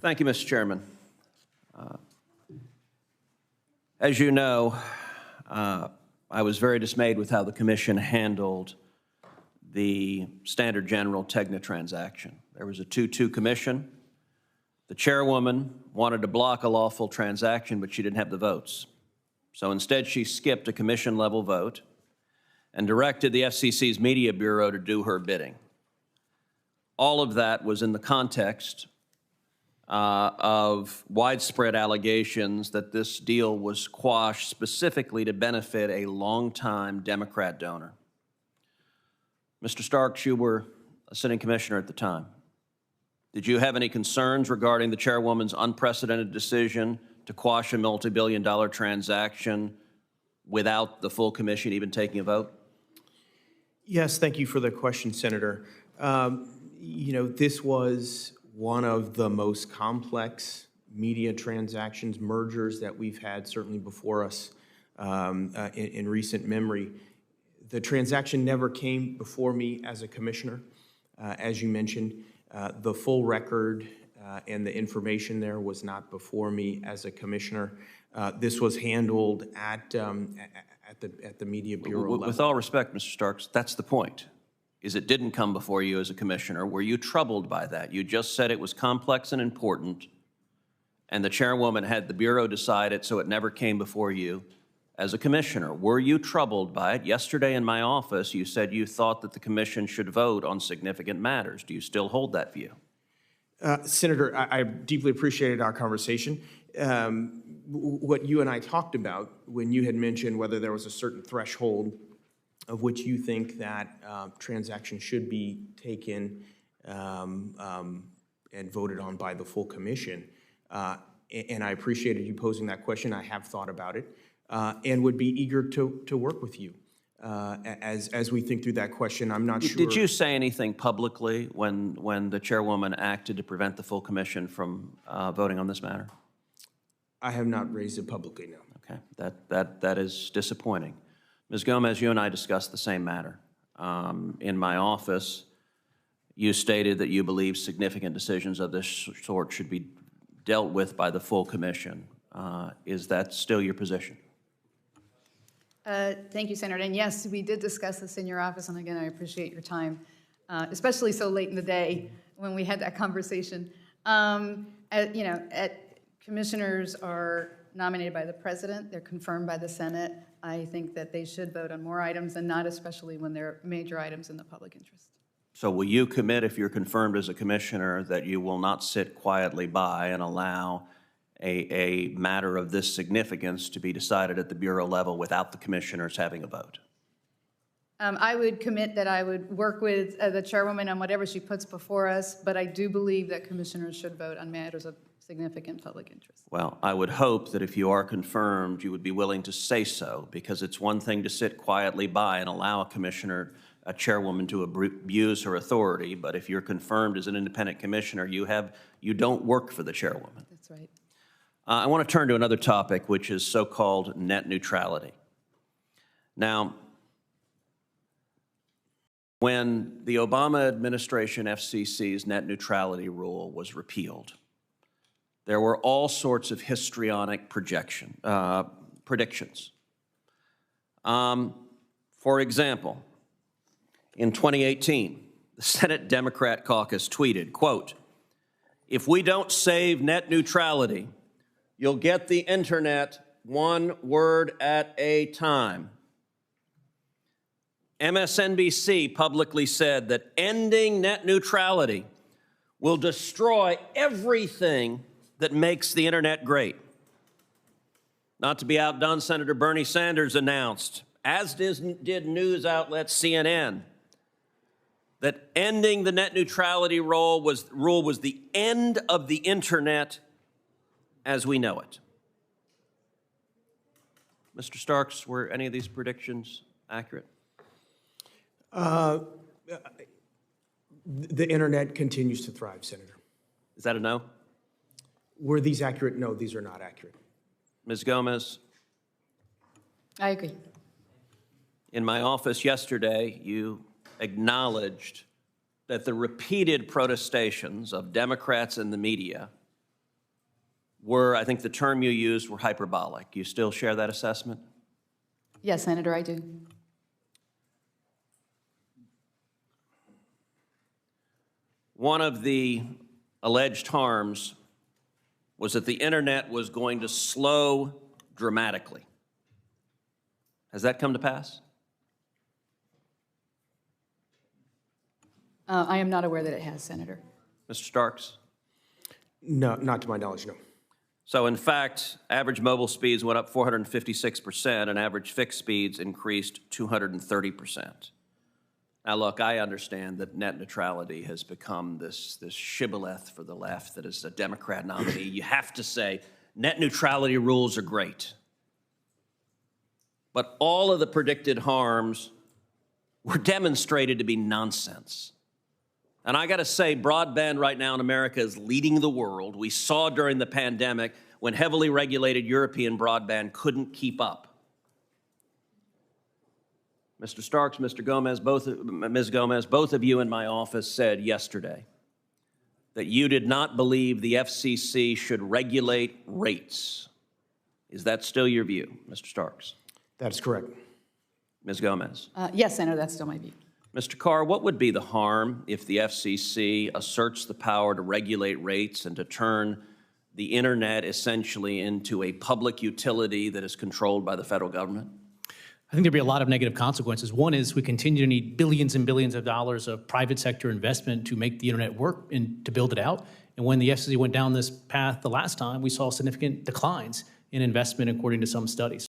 Thank you, Mr. Chairman. As you know, I was very dismayed with how the Commission handled the Standard General Tegna transaction. There was a 2-2 commission. The chairwoman wanted to block a lawful transaction, but she didn't have the votes. So instead, she skipped a commission-level vote and directed the FCC's Media Bureau to do her bidding. All of that was in the context of widespread allegations that this deal was quashed specifically to benefit a longtime Democrat donor. Mr. Starks, you were a sitting commissioner at the time. Did you have any concerns regarding the chairwoman's unprecedented decision to quash a multi-billion-dollar transaction without the full commission even taking a vote? Yes, thank you for the question, Senator. This was one of the most complex media transactions, mergers that we've had certainly before us in recent memory. The transaction never came before me as a commissioner. As you mentioned, the full record and the information there was not before me as a commissioner. This was handled at the Media Bureau level. With all respect, Mr. Starks, that's the point. Is it didn't come before you as a commissioner. Were you troubled by that? You just said it was complex and important, and the chairwoman had the Bureau decide it, so it never came before you as a commissioner. Were you troubled by it? Yesterday in my office, you said you thought that the commission should vote on significant matters. Do you still hold that view? Senator, I deeply appreciated our conversation. What you and I talked about when you had mentioned whether there was a certain threshold of which you think that transaction should be taken and voted on by the full commission. And I appreciated you posing that question. I have thought about it and would be eager to work with you as we think through that question. I'm not sure. Did you say anything publicly when the chairwoman acted to prevent the full commission from voting on this matter? I have not raised it publicly, no. Okay, that is disappointing. Ms. Gomez, you and I discussed the same matter. In my office, you stated that you believe significant decisions of this sort should be dealt with by the full commission. Is that still your position? Thank you, Senator. And yes, we did discuss this in your office, and again, I appreciate your time, especially so late in the day when we had that conversation. Commissioners are nominated by the president. They're confirmed by the Senate. I think that they should vote on more items, and not especially when they're major items in the public interest. So will you commit, if you're confirmed as a commissioner, that you will not sit quietly by and allow a matter of this significance to be decided at the Bureau level without the commissioners having a vote? I would commit that I would work with the chairwoman on whatever she puts before us, but I do believe that commissioners should vote on matters of significant public interest. Well, I would hope that if you are confirmed, you would be willing to say so, because it's one thing to sit quietly by and allow a chairwoman to abuse her authority, but if you're confirmed as an independent commissioner, you don't work for the chairwoman. That's right. I want to turn to another topic, which is so-called net neutrality. Now, when the Obama administration FCC's net neutrality rule was repealed, there were all sorts of histrionic predictions. For example, in 2018, the Senate Democrat caucus tweeted, quote, "If we don't save net neutrality, you'll get the internet one word at a time." MSNBC publicly said that ending net neutrality will destroy everything that makes the internet great. Not to be outdone, Senator Bernie Sanders announced, as did news outlet CNN, that ending the net neutrality rule was the end of the internet as we know it. Mr. Starks, were any of these predictions accurate? The internet continues to thrive, Senator. Is that a no? Were these accurate? No, these are not accurate. Ms. Gomez? I agree. In my office yesterday, you acknowledged that the repeated protestations of Democrats in the media were, I think the term you used, were hyperbolic. You still share that assessment? Yes, Senator, I do. One of the alleged harms was that the internet was going to slow dramatically. Has that come to pass? I am not aware that it has, Senator. Mr. Starks? No, not to my knowledge, no. So in fact, average mobile speeds went up 456% and average fixed speeds increased 230%. Now look, I understand that net neutrality has become this shibboleth for the left that is a Democrat nominee. You have to say net neutrality rules are great. But all of the predicted harms were demonstrated to be nonsense. And I got to say, broadband right now in America is leading the world. We saw during the pandemic when heavily regulated European broadband couldn't keep up. Mr. Starks, Mr. Gomez, Ms. Gomez, both of you in my office said yesterday that you did not believe the FCC should regulate rates. Is that still your view, Mr. Starks? That is correct. Ms. Gomez? Yes, Senator, that's still my view. Mr. Carr, what would be the harm if the FCC asserts the power to regulate rates and to turn the internet essentially into a public utility that is controlled by the federal government? I think there'd be a lot of negative consequences. One is we continue to need billions and billions of dollars of private sector investment to make the internet work and to build it out. And when the FCC went down this path the last time, we saw significant declines in investment according to some studies.